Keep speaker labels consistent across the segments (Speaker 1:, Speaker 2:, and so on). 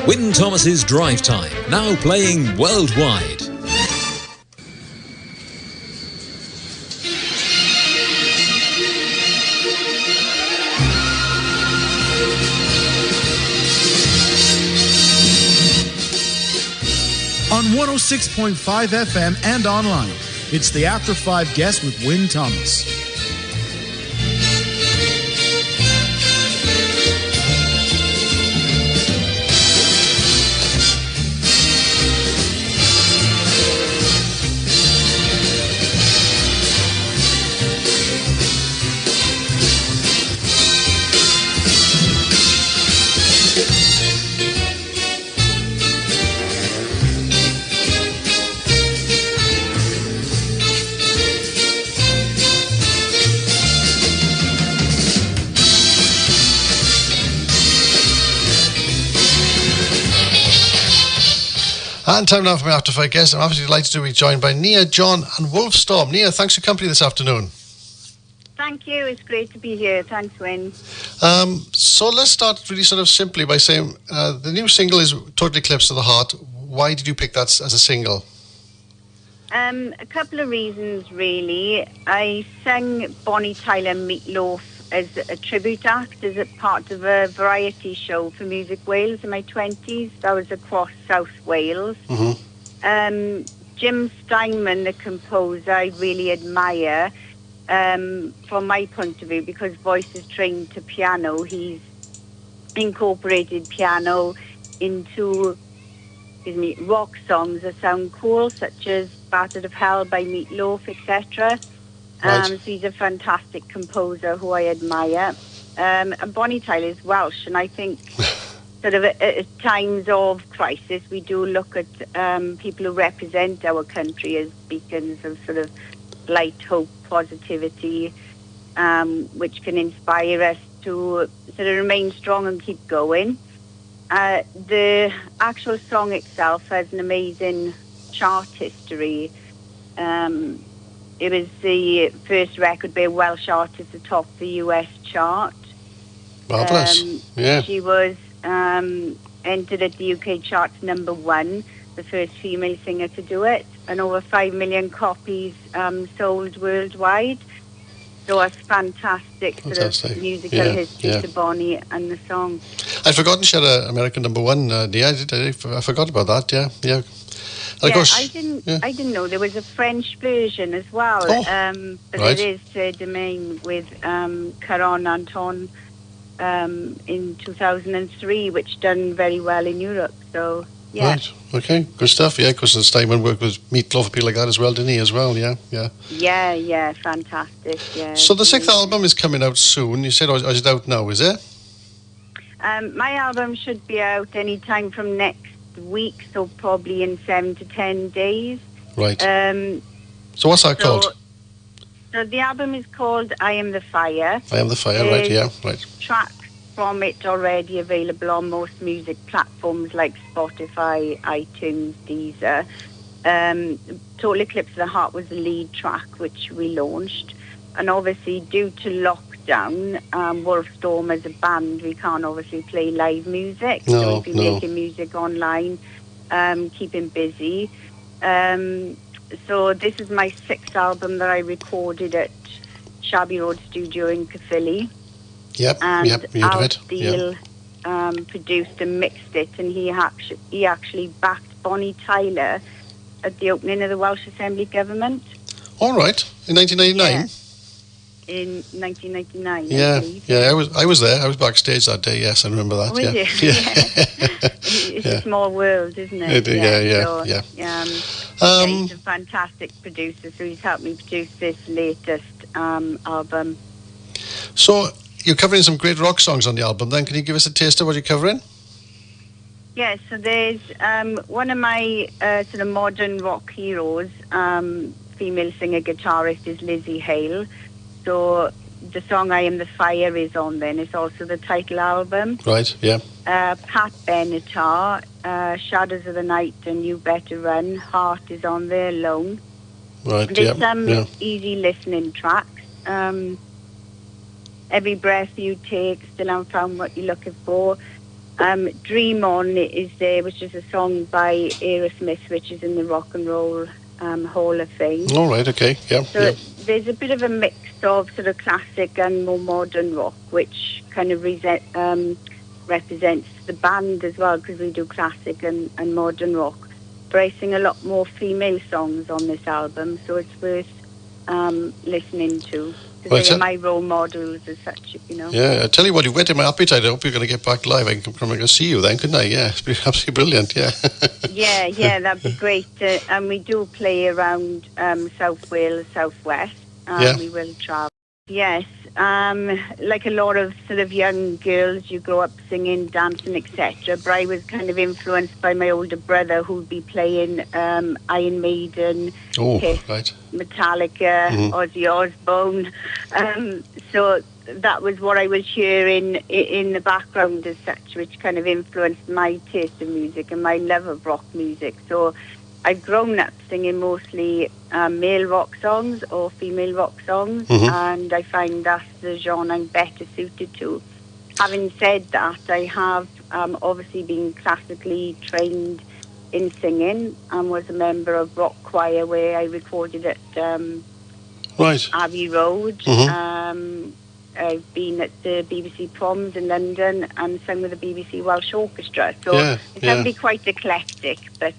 Speaker 1: Win Thomas's Drive Time, now playing worldwide.
Speaker 2: On 106.5 FM and online, it's the After 5 Guest with Win Thomas.
Speaker 3: And time now for my After 5 guest. I'm absolutely delighted to be joined by Nia, John and Wolfstorm. Nia, thanks for company this afternoon.
Speaker 4: Thank you. It's great to be here. Thanks, Win.
Speaker 3: So let's start really sort of simply by saying the new single is Total Eclipse of the Heart. Why did you pick that as a single?
Speaker 4: A couple of reasons, really. I sang Bonnie Tyler Meatloaf as a tribute act, as a part of a variety show for Music Wales in my 20s. That was across South Wales.
Speaker 3: Mm-hmm.
Speaker 4: Jim Steinman, the composer, I really admire from my point of view, because voice is trained to piano. He's incorporated piano into rock songs that sound cool, such as Battered of Hell by Meatloaf, etc.
Speaker 3: Right.
Speaker 4: So he's a fantastic composer who I admire. And Bonnie Tyler is Welsh, and I think sort of at times of crisis, we do look at people who represent our country as beacons of sort of light, hope, positivity, which can inspire us to sort of remain strong and keep going. The actual song itself has an amazing chart history. It was the first record by a Welsh artist atop the US chart.
Speaker 3: Marvellous. Yeah.
Speaker 4: She was entered at the UK charts #1, the first female singer to do it, and over 5 million copies sold worldwide. So a fantastic sort of musical history to Bonnie and the song.
Speaker 3: I'd forgotten she had an American #1. I forgot about that. Yeah. And of course,
Speaker 4: I didn't know there was a French version as well. But
Speaker 3: right.
Speaker 4: It is Domain with Caron Anton in 2003, which done very well in Europe. So yeah.
Speaker 3: Right. Okay. Good stuff. Yeah, because Steinman worked with Meatloaf and people like that as well, didn't he? As well. Yeah.
Speaker 4: Yeah. Fantastic. Yeah.
Speaker 3: So the 6th album is coming out soon. You said, or is it out now? Is it?
Speaker 4: My album should be out any time from next week, so probably in 7 to 10 days.
Speaker 3: Right. So what's that called?
Speaker 4: So the album is called I Am the Fire.
Speaker 3: I Am the Fire, right, yeah, right.
Speaker 4: Tracks from it already available on most music platforms like Spotify, iTunes, Deezer. Total Eclipse of the Heart was the lead track, which we launched. And obviously, due to lockdown, Wolfstorm as a band, we can't obviously play live music. So we've been making music online, keeping busy. So this is my 6th album that I recorded at Shabby Road Studio in Caerphilly. And Al Steele produced and mixed it, and he actually backed Bonnie Tyler at the opening of the Welsh Assembly Government.
Speaker 3: All right, in 1999.
Speaker 4: Yeah. In 1999.
Speaker 3: Yeah. I was there. I was backstage that day. Yes, I remember that.
Speaker 4: Was you? It's a small world, isn't it? He's a fantastic producer, so he's helped me produce this latest album.
Speaker 3: So you're covering some great rock songs on the album. Then can you give us a taste of what you're covering?
Speaker 4: Yes. So there's one of my sort of modern rock heroes, female singer guitarist, is Lizzie Hale. So the song I Am the Fire is on then. It's also the title album.
Speaker 3: Right, yeah.
Speaker 4: Pat Benatar, Shadows of the Night and You Better Run. Heart is on there, Alone.
Speaker 3: Right,
Speaker 4: There's some easy listening tracks. Every Breath You Take, Still Haven't Found What You're Looking For. Dream On is there, which is a song by Aerosmith, which is in the Rock and Roll Hall of Fame.
Speaker 3: All right, okay, yeah.
Speaker 4: So there's a bit of a mix of sort of classic and more modern rock, which kind of represents the band as well, because we do classic and modern rock. But I sing a lot more female songs on this album, so it's worth listening to. Because they're my role models as such, you know.
Speaker 3: Yeah, I tell you what, you've whetted my appetite. I hope you're going to get back live. I can come and see you then, couldn't I? Yeah, it's absolutely brilliant, yeah.
Speaker 4: yeah, that'd be great. And we do play around South Wales, South West. We will travel. Yes, like a lot of sort of young girls, you grow up singing, dancing, etc. But I was kind of influenced by my older brother, who'd be playing Iron Maiden, Kiss, Metallica, Ozzy Osbourne. So that was what I was hearing in the background as such, which kind of influenced my taste in music and my love of rock music. So I've grown up singing mostly male rock songs or female rock songs, and I find that's the genre I'm better suited to. Having said that, I have obviously been classically trained in singing and was a member of rock choir where I recorded at Abbey Road. I've been at the BBC Proms in London and sung with the BBC Welsh Orchestra. So it can be quite eclectic, but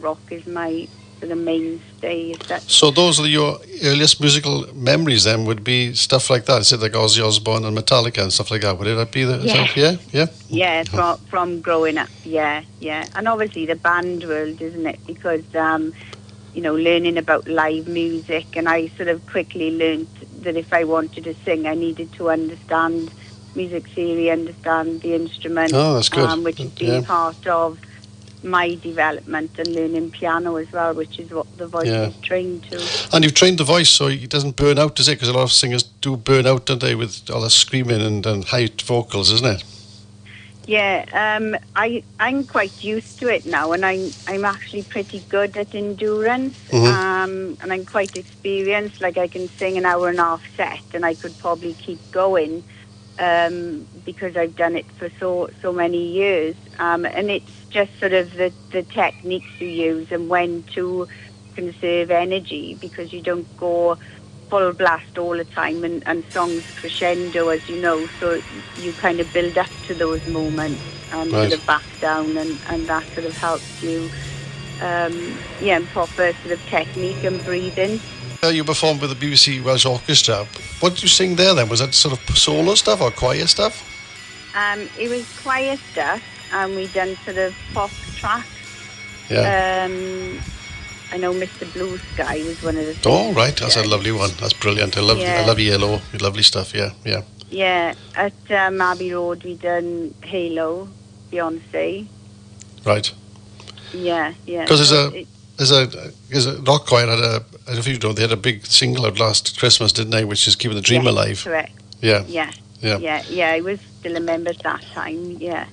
Speaker 4: rock is my sort of mainstay.
Speaker 3: So those are your earliest musical memories then, would be stuff like that? Is it like Ozzy Osbourne and Metallica and stuff like that? Would it be
Speaker 4: Yeah, from growing up, yeah. And obviously the band world, isn't it? Because, learning about live music, and I sort of quickly learnt that if I wanted to sing, I needed to understand music theory, understand the instrument, which has been part of my development, and learning piano as well, which is what the voice is trained to.
Speaker 3: And you've trained the voice so it doesn't burn out, does it? Because a lot of singers do burn out, don't they, with all the screaming and high vocals, isn't it?
Speaker 4: Yeah, I'm quite used to it now, and I'm actually pretty good at endurance, and I'm quite experienced. Like I can sing an hour and a half set, and I could probably keep going because I've done it for so many years. And it's just sort of the techniques you use and when to conserve energy, because you don't go full blast all the time, and songs crescendo, as you know, so you kind of build up to those moments and sort of back down, and that sort of helps you and proper sort of technique and breathing.
Speaker 3: You performed with the BBC Welsh Orchestra. What did you sing there then? Was that sort of solo stuff or choir stuff?
Speaker 4: It was choir stuff, and we done sort of pop tracks. I know Mr. Blue Sky was one of the things.
Speaker 3: Oh, right. That's a lovely one. That's brilliant. I love Yellow. Lovely stuff, yeah.
Speaker 4: Yeah, at Abbey Road we done Halo, Beyonce.
Speaker 3: Right.
Speaker 4: Yeah.
Speaker 3: Because there's a rock choir had I don't know if you know, they had a big single out last Christmas, didn't they, which is Keeping the Dream Alive.
Speaker 4: Correct.
Speaker 3: Yeah.
Speaker 4: I was still a member at that time, yeah.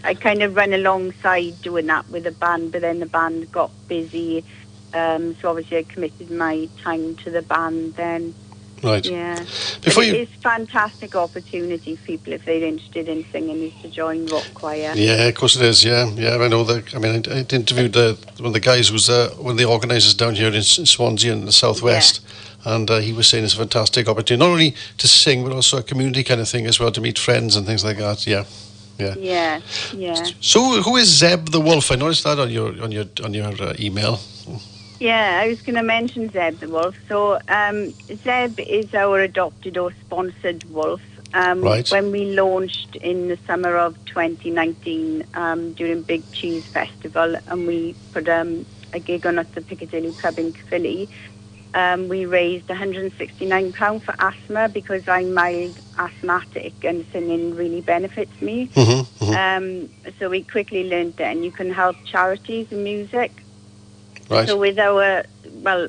Speaker 4: I kind of ran alongside doing that with the band, but then the band got busy. So obviously I committed my time to the band then.
Speaker 3: Right.
Speaker 4: Yeah. It's a fantastic opportunity for people if they're interested in singing is to join rock choir.
Speaker 3: Yeah, of course it is. Yeah. I know that. I mean, I interviewed one of the guys who's one of the organisers down here in Swansea in the southwest, and he was saying it's a fantastic opportunity, not only to sing but also a community kind of thing as well, to meet friends and things like that. Yeah. So who is Zeb the Wolf? I noticed that on your email.
Speaker 4: Yeah, I was going to mention Zeb the Wolf. So Zeb is our adopted or sponsored wolf. When we launched in the summer of 2019 during Big Cheese Festival, and we put a gig on at the Piccadilly Pub in Caerphilly, we raised £169 for asthma, because I'm mild asthmatic and singing really benefits me. So we quickly learned then you can help charities and music. Right. So with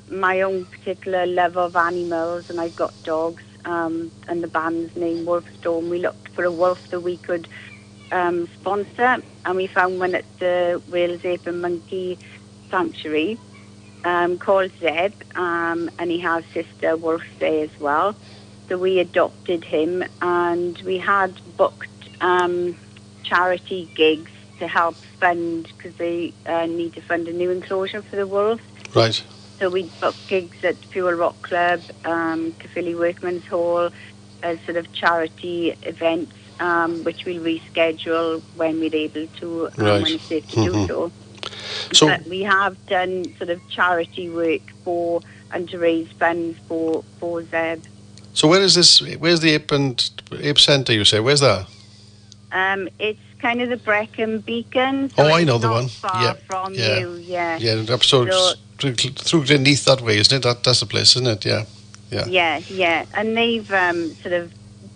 Speaker 4: my own particular love of animals, and I've got dogs, and the band's name Wolf Storm, we looked for a wolf that we could sponsor, and we found one at the Wales Ape and Monkey Sanctuary called Zeb, and he has sister wolves there as well. So we adopted him, and we had booked charity gigs to help fund, because they need to fund a new enclosure for the wolves.
Speaker 3: Right.
Speaker 4: So we book gigs at Fuel Rock Club, Caerphilly Workman's Hall, as sort of charity events, which we'll reschedule when we're able to, when it's safe to do so.
Speaker 3: So
Speaker 4: but we have done sort of charity work and to raise funds for Zeb.
Speaker 3: So where's the Ape Centre, you say? Where's that?
Speaker 4: It's kind of the Brecon Beacon.
Speaker 3: So I know the one.
Speaker 4: Far from you, yeah.
Speaker 3: Yeah, so through Glenneath that way, isn't it? That's the place, isn't it? Yeah.
Speaker 4: Yeah. And they've sort of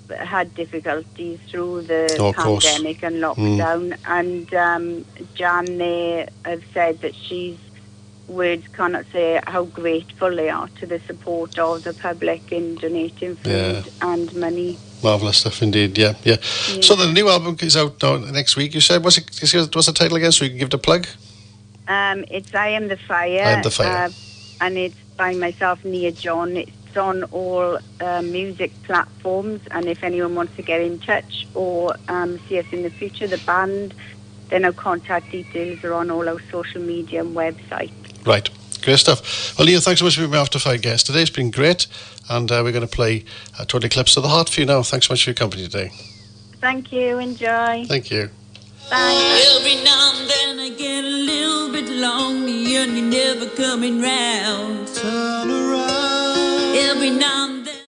Speaker 4: had difficulties through the pandemic and lockdown. And Jan there have said that words cannot say how grateful they are to the support of the public in donating food and money.
Speaker 3: Marvellous stuff indeed, yeah. So the new album is out now next week, you said. What's the title again, so you can give it a plug?
Speaker 4: It's I Am the Fire.
Speaker 3: I Am the Fire.
Speaker 4: And it's by myself, Nia John. It's on all music platforms, and if anyone wants to get in touch or see us in the future, the band, then our contact details are on all our social media and website.
Speaker 3: Right, great stuff. Well, Nia, thanks so much for being my After 5 guest today. It's been great, and we're going to play Total Eclipse of the Heart for you now. Thanks so much for your company today.
Speaker 4: Thank you, enjoy.
Speaker 3: Thank you.
Speaker 4: Bye.
Speaker 5: Every now and then I get a little bit lonely and you're never coming round. Turn around. Every now